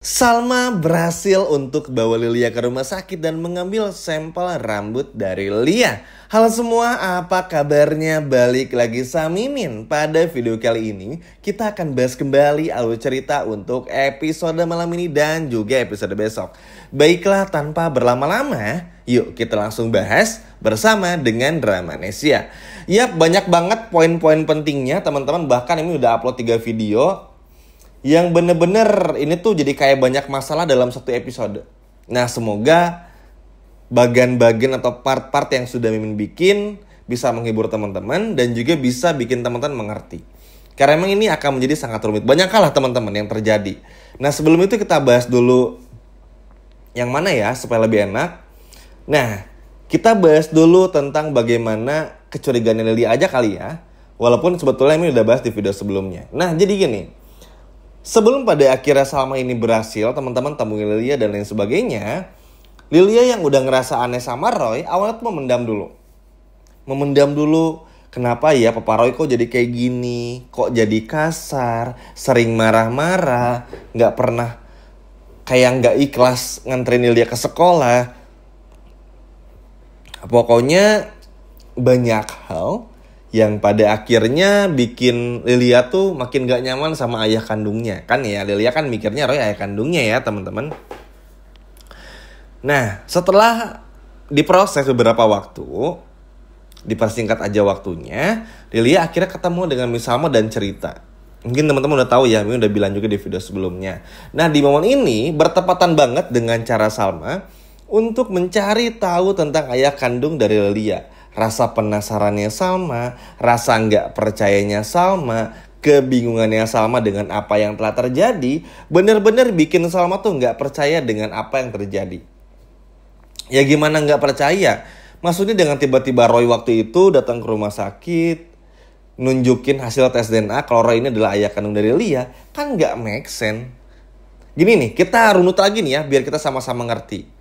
Salma berhasil untuk bawa Lilia ke rumah sakit dan mengambil sampel rambut dari Lia. Halo semua, apa kabarnya? Balik lagi sama Mimin. Pada video kali ini, kita akan bahas kembali alur cerita untuk episode malam ini dan juga episode besok. Baiklah, tanpa berlama-lama, yuk kita langsung bahas bersama dengan Dramanesia. Yap, banyak banget poin-poin pentingnya teman-teman. Bahkan ini udah upload 3 video yang bener-bener ini tuh jadi kayak banyak masalah dalam satu episode. Nah, semoga bagian-bagian atau part-part yang sudah Mimin bikin bisa menghibur teman-teman dan juga bisa bikin teman-teman mengerti. Karena emang ini akan menjadi sangat rumit. Banyak kalah teman-teman yang terjadi. Nah, sebelum itu kita bahas dulu yang mana ya supaya lebih enak. Nah, kita bahas dulu tentang bagaimana kecurigaan Lilia aja kali ya. Walaupun sebetulnya Mimin udah bahas di video sebelumnya. Nah, jadi gini. Sebelum pada akhirnya Salma ini berhasil, teman-teman temuin Lilia dan lain sebagainya, Lilia yang udah ngerasa aneh sama Roy, awalnya tuh memendam dulu. Kenapa ya Papa Roy kok jadi kayak gini, kok jadi kasar, sering marah-marah, gak pernah kayak gak ikhlas nganterin Lilia ke sekolah. Pokoknya banyak hal yang pada akhirnya bikin Lilia tuh makin gak nyaman sama ayah kandungnya. Kan ya, Lilia kan mikirnya Roy ayah kandungnya ya teman-teman. Nah, setelah diproses beberapa waktu, dipersingkat aja waktunya, Lilia akhirnya ketemu dengan Miss Salma dan cerita. Mungkin teman-teman udah tahu ya, Mimin udah bilang juga di video sebelumnya. Nah, di momen ini bertepatan banget dengan cara Salma untuk mencari tahu tentang ayah kandung dari Lilia. Rasa penasarannya Salma, rasa nggak percayanya Salma, kebingungannya Salma dengan apa yang telah terjadi, bener-bener bikin Salma tuh nggak percaya dengan apa yang terjadi. Ya gimana nggak percaya? Maksudnya dengan tiba-tiba Roy waktu itu datang ke rumah sakit, nunjukin hasil tes DNA kalau Roy ini adalah ayah kandung dari Lia, kan nggak make sense. Gini nih, kita runut lagi nih ya, biar kita sama-sama ngerti.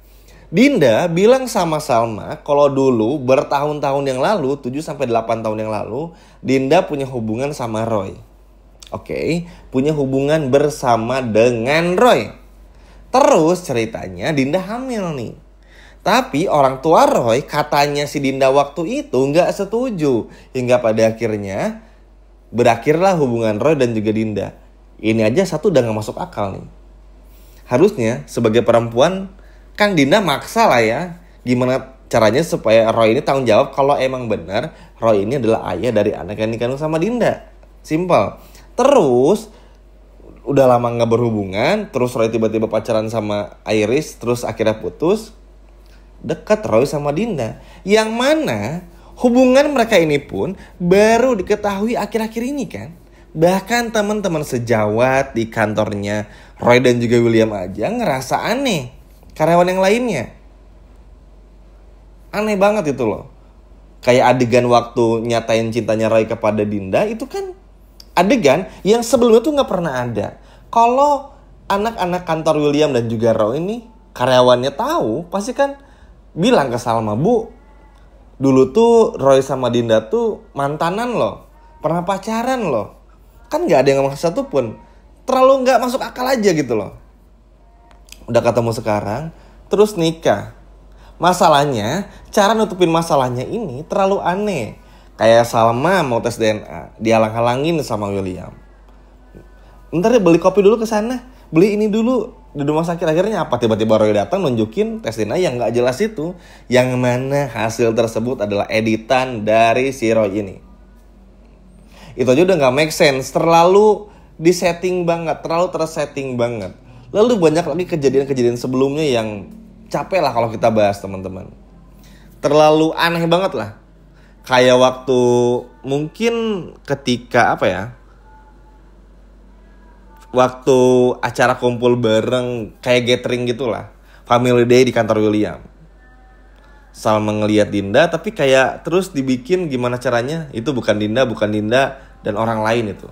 Dinda bilang sama Salma kalau dulu bertahun-tahun yang lalu, 7-8 tahun yang lalu, Dinda punya hubungan sama Roy. Oke, punya hubungan bersama dengan Roy. Terus ceritanya Dinda hamil nih. Tapi orang tua Roy katanya si Dinda waktu itu nggak setuju. Hingga pada akhirnya berakhirlah hubungan Roy dan juga Dinda. Ini aja satu udah gak masuk akal nih. Harusnya sebagai perempuan kan Dinda maksa lah ya. Gimana caranya supaya Roy ini tanggung jawab kalau emang benar Roy ini adalah ayah dari anak yang dikandung sama Dinda. Simple. Terus udah lama gak berhubungan, terus Roy tiba-tiba pacaran sama Iris, terus akhirnya putus. Dekat Roy sama Dinda. Yang mana hubungan mereka ini pun baru diketahui akhir-akhir ini kan. Bahkan teman-teman sejawat di kantornya Roy dan juga William aja ngerasa aneh. Karyawan yang lainnya aneh banget itu loh. Kayak adegan waktu nyatain cintanya Roy kepada Dinda, itu kan adegan yang sebelumnya tuh gak pernah ada. Kalau anak-anak kantor William dan juga Roy ini karyawannya tahu, pasti kan bilang ke Salma, Bu, dulu tuh Roy sama Dinda tuh mantanan loh, pernah pacaran loh. Kan gak ada yang ngomong satu pun. Terlalu gak masuk akal aja gitu loh. Udah ketemu sekarang, terus nikah. Masalahnya, cara nutupin masalahnya ini terlalu aneh. Kayak Salma mau tes DNA, dihalang-halangin sama William. Ntar ya beli kopi dulu ke sana, beli ini dulu di rumah sakit. Akhirnya apa? Tiba-tiba Roy datang nunjukin tes DNA yang gak jelas itu. Yang mana hasil tersebut adalah editan dari si Roy ini. Itu aja udah gak make sense, terlalu disetting banget, terlalu tersetting banget. Lalu banyak lagi kejadian-kejadian sebelumnya yang capek lah kalau kita bahas teman-teman. Terlalu aneh banget lah. Kayak waktu mungkin ketika apa ya, waktu acara kumpul bareng kayak gathering gitulah, family day di kantor William. Salma ngelihat Dinda tapi kayak terus dibikin gimana caranya itu bukan Dinda dan orang lain itu.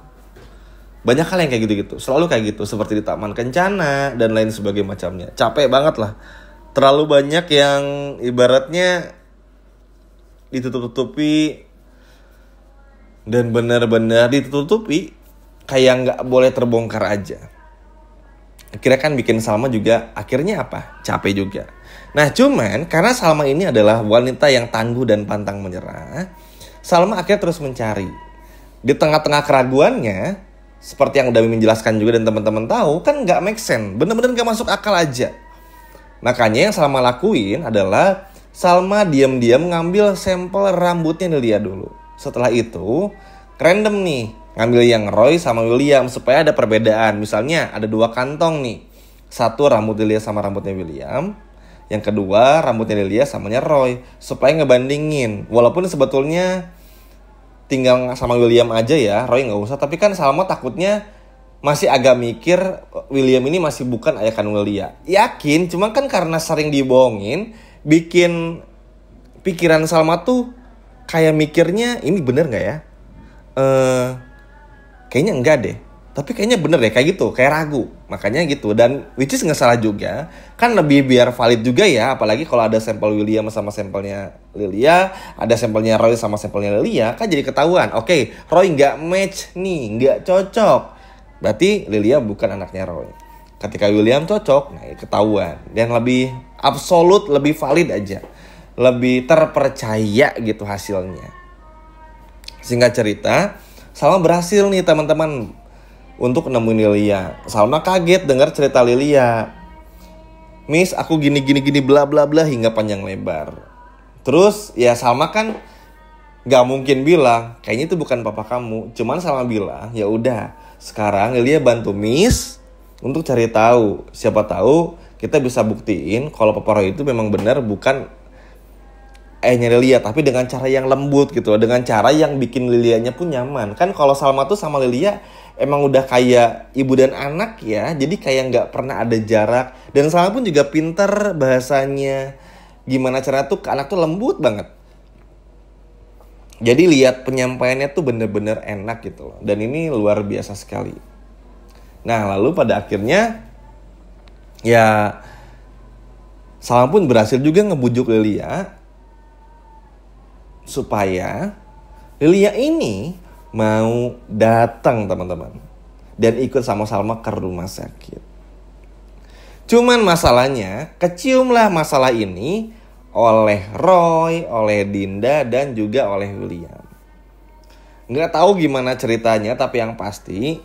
Banyak hal yang kayak gitu-gitu, selalu kayak gitu, seperti di Taman Kencana dan lain sebagainya macamnya. Capek banget lah. Terlalu banyak yang ibaratnya ditutup-tutupi dan benar-benar ditutup-tutupi kayak nggak boleh terbongkar aja. Akhirnya kan bikin Salma juga akhirnya apa? Capek juga. Nah cuman karena Salma ini adalah wanita yang tangguh dan pantang menyerah, Salma akhirnya terus mencari. Di tengah-tengah keraguannya, seperti yang udah menjelaskan juga dan teman-teman tahu, kan gak make sense. Bener-bener gak masuk akal aja. Makanya yang Salma lakuin adalah Salma diam-diam ngambil sampel rambutnya Lilia dulu. Setelah itu, random nih, ngambil yang Roy sama William supaya ada perbedaan. Misalnya ada 2 kantong nih. Satu rambut Lilia sama rambutnya William. Yang kedua rambutnya Lilia samanya Roy. Supaya ngebandingin. Walaupun sebetulnya tinggal sama William aja ya, Roy nggak usah. Tapi kan Salma takutnya masih agak mikir William ini masih bukan ayah kandung Lilia. Yakin, cuma kan karena sering dibohongin, bikin pikiran Salma tuh kayak mikirnya ini bener nggak ya? Kayaknya enggak deh. Tapi kayaknya bener deh, kayak gitu, kayak ragu. Makanya gitu, dan which is gak salah juga. Kan lebih biar valid juga ya, apalagi kalau ada sampel William sama sampelnya Lilia, ada sampelnya Roy sama sampelnya Lilia, kan jadi ketahuan. Oke, Roy gak match nih, gak cocok. Berarti Lilia bukan anaknya Roy. Ketika William cocok, nah ketahuan. Dan lebih absolut, lebih valid aja. Lebih terpercaya gitu hasilnya. Singkat cerita, Salma berhasil nih teman-teman untuk nemuin Lilia. Salma kaget dengar cerita Lilia. Miss, aku gini bla bla bla hingga panjang lebar. Terus ya Salma kan gak mungkin bilang kayaknya itu bukan papa kamu. Cuman Salma bilang ya udah, sekarang Lilia bantu Miss untuk cari tahu. Siapa tahu kita bisa buktiin kalau papa Roy itu memang benar bukan ayahnya Lilia, tapi dengan cara yang lembut gitu, dengan cara yang bikin Lilianya pun nyaman. Kan kalau Salma tuh sama Lilia emang udah kayak ibu dan anak ya, jadi kayak nggak pernah ada jarak. Dan Salma pun juga pinter bahasanya, gimana cara tuh ke anak tuh lembut banget. Jadi lihat penyampaiannya tuh bener-bener enak gitu loh. Dan ini luar biasa sekali. Nah lalu pada akhirnya ya Salma pun berhasil juga ngebujuk Lilia supaya Lilia ini mau datang teman-teman dan ikut sama Salma ke rumah sakit. Cuman masalahnya keciumlah masalah ini oleh Roy, oleh Dinda dan juga oleh William. Nggak tahu gimana ceritanya, tapi yang pasti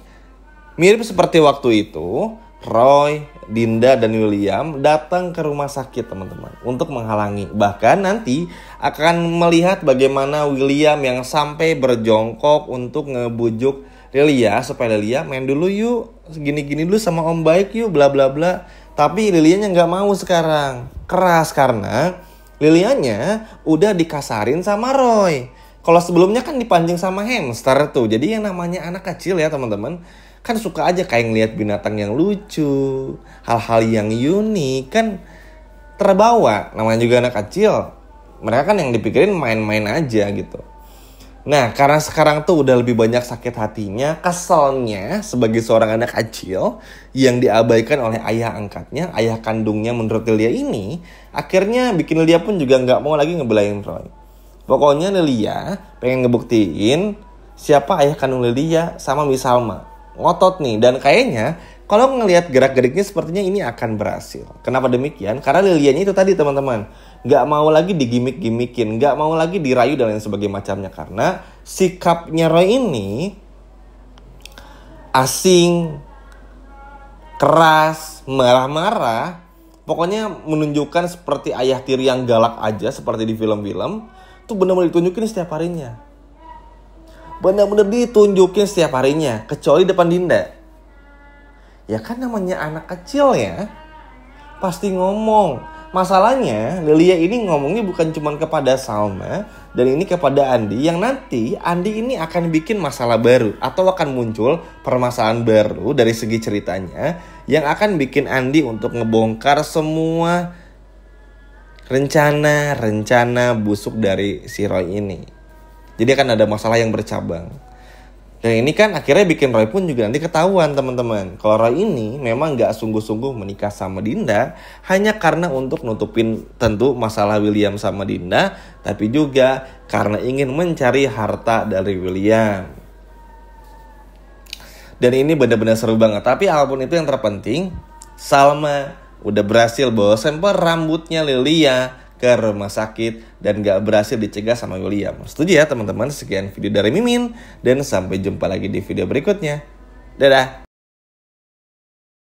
mirip seperti waktu itu Roy, Dinda, dan William datang ke rumah sakit teman-teman untuk menghalangi. Bahkan nanti akan melihat bagaimana William yang sampai berjongkok untuk ngebujuk Lilia supaya Lilia main dulu yuk, gini-gini dulu sama om baik yuk, bla bla bla. Tapi Lilianya nggak mau sekarang, keras karena Lilianya udah dikasarin sama Roy. Kalau sebelumnya kan dipancing sama hamster tuh. Jadi yang namanya anak kecil ya teman-teman, kan suka aja kayak ngelihat binatang yang lucu, hal-hal yang unik, kan terbawa. Namanya juga anak kecil, mereka kan yang dipikirin main-main aja gitu. Nah karena sekarang tuh udah lebih banyak sakit hatinya, keselnya sebagai seorang anak kecil yang diabaikan oleh ayah angkatnya, ayah kandungnya menurut Lilia ini, akhirnya bikin Lilia pun juga gak mau lagi ngebelain Roy. Pokoknya Lilia pengen ngebuktiin siapa ayah kandung Lilia sama Miss Salma. Ngotot nih, dan kayaknya kalau ngelihat gerak-geriknya sepertinya ini akan berhasil. Kenapa demikian? Karena Lilianya itu tadi teman-teman, gak mau lagi digimik-gimikin, gak mau lagi dirayu dan lain sebagainya macamnya. Karena sikapnya Roy ini asing, keras, marah-marah, pokoknya menunjukkan seperti ayah tiri yang galak aja seperti di film-film. Tuh benar-benar ditunjukin setiap harinya. Benar-benar ditunjukin setiap harinya, kecuali depan Dinda. Ya kan namanya anak kecil ya, pasti ngomong. Masalahnya Lilia ini ngomongnya bukan cuma kepada Salma, dan ini kepada Andi, yang nanti Andi ini akan bikin masalah baru atau akan muncul permasalahan baru dari segi ceritanya yang akan bikin Andi untuk ngebongkar semua rencana busuk dari si Roy ini. Jadi akan ada masalah yang bercabang. Dan ini kan akhirnya bikin Roy pun juga nanti ketahuan teman-teman. Kalau Roy ini memang gak sungguh-sungguh menikah sama Dinda hanya karena untuk nutupin tentu masalah William sama Dinda, tapi juga karena ingin mencari harta dari William. Dan ini benar-benar seru banget. Tapi apapun itu yang terpenting, Salma udah berhasil bawa sampel rambutnya Lilia ke rumah sakit dan gak berhasil dicegah sama William. Setuju ya teman-teman? Sekian video dari Mimin dan sampai jumpa lagi di video berikutnya. Dadah.